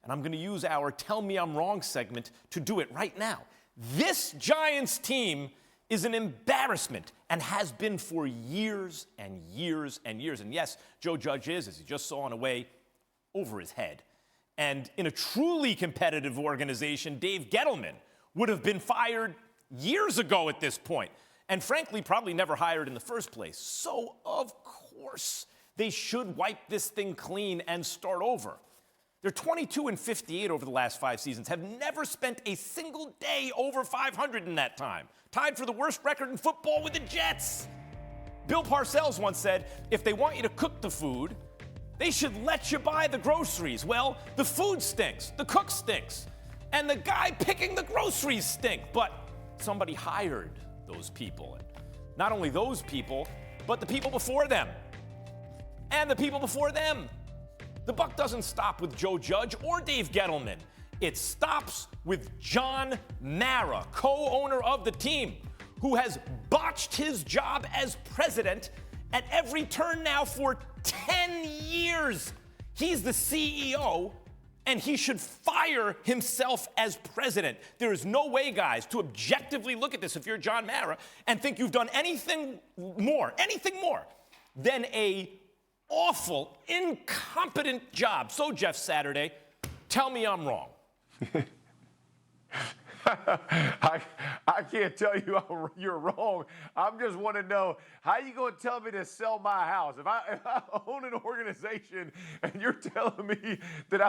And I'm going to use our Tell Me I'm Wrong segment to do it right now. This Giants team is an embarrassment and has been for years and years and years. And yes, Joe Judge is, as you just saw, in a way, over his head. And in a truly competitive organization, Dave Gettleman would have been fired years ago at this point. And frankly, probably never hired in the first place. So, of course, they should wipe this thing clean and start over. They're 22-58 over the last 5 seasons, have never spent a single day over 500 in that time. Tied for the worst record in football with the Jets. Bill Parcells once said, if they want you to cook the food, they should let you buy the groceries. Well, the food stinks, the cook stinks, and the guy picking the groceries stink. But somebody hired those people. And not only those people, but the people before them. And the people before them. The buck doesn't stop with Joe Judge or Dave Gettleman. It stops with John Mara, co-owner of the team, who has botched his job as president at every turn now for 10 years. He's the CEO, and he should fire himself as president. There is no way, guys, to objectively look at this if you're John Mara and think you've done anything more than a awful, incompetent job. So, Jeff Saturday, tell me I'm wrong. I can't tell you you're wrong. I just want to know, how you going to tell me to sell my house? If I own an organization and you're telling me that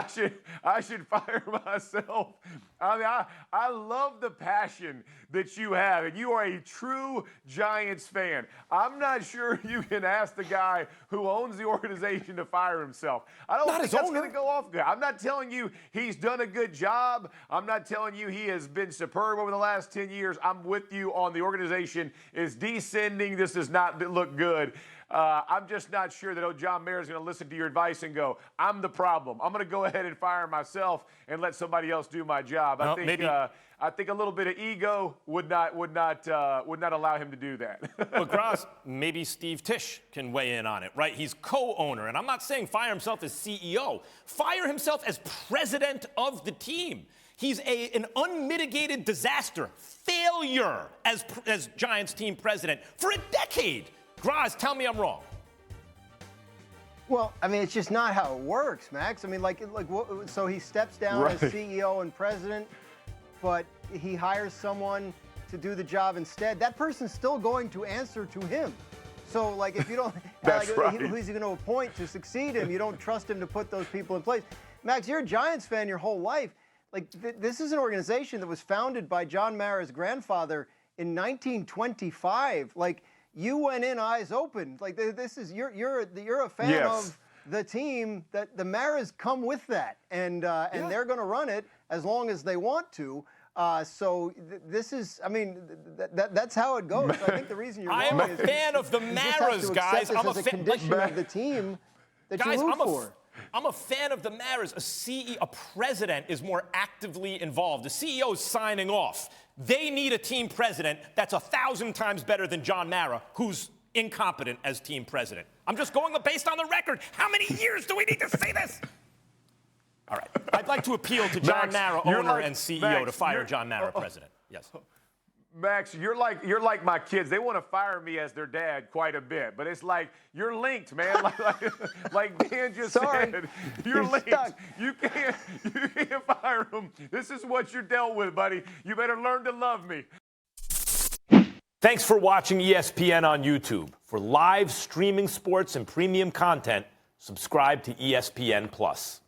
I should fire myself, I mean, I love the passion that you have, and you are a true Giants fan. I'm not sure you can ask the guy who owns the organization to fire himself. I don't think that's going to go off good. I'm not telling you he's done a good job. I'm not telling you he has been superb over the last 10 years. I'm with you on the organization is descending. This does not look good. I'm just not sure that John Mara is going to listen to your advice and go, I'm the problem. I'm going to go ahead and fire myself and let somebody else do my job. Well, I think a little bit of ego would not allow him to do that. But Graz, maybe Steve Tisch can weigh in on it, right? He's co-owner, and I'm not saying fire himself as CEO. Fire himself as president of the team. He's an unmitigated disaster, failure as Giants team president for a decade. Graz, tell me I'm wrong. Well, I mean, it's just not how it works, Max. I mean, so he steps down as CEO and president, but he hires someone to do the job instead. That person's still going to answer to him. So, like, if you don't, who's he going to appoint to succeed him? You don't trust him to put those people in place. Max, you're a Giants fan your whole life. Like, this is an organization that was founded by John Mara's grandfather in 1925. Like, you went in eyes open. Like, this is you're a fan of the team. That the Maras come with that, and they're going to run it as long as they want to. So this is, I mean, that's how it goes. So I think the reason you're wrong is I'm a fan of the Maras, guys. I'm a condition of the team that you root for. I'm a fan of the Maras. A president is more actively involved. The CEO is signing off. They need a team president that's 1,000 times better than John Mara, who's incompetent as team president. I'm just going based on the record. How many years do we need to say this? All right. I'd like to appeal to John Mara, owner and CEO, to fire John Mara, president. Yes. Max, you're like my kids. They want to fire me as their dad quite a bit, but it's like you're linked, man. like Dan just said, you're linked. Stuck. You can't fire them. This is what you're dealt with, buddy. You better learn to love me. Thanks for watching ESPN on YouTube. For live streaming sports and premium content, subscribe to ESPN Plus.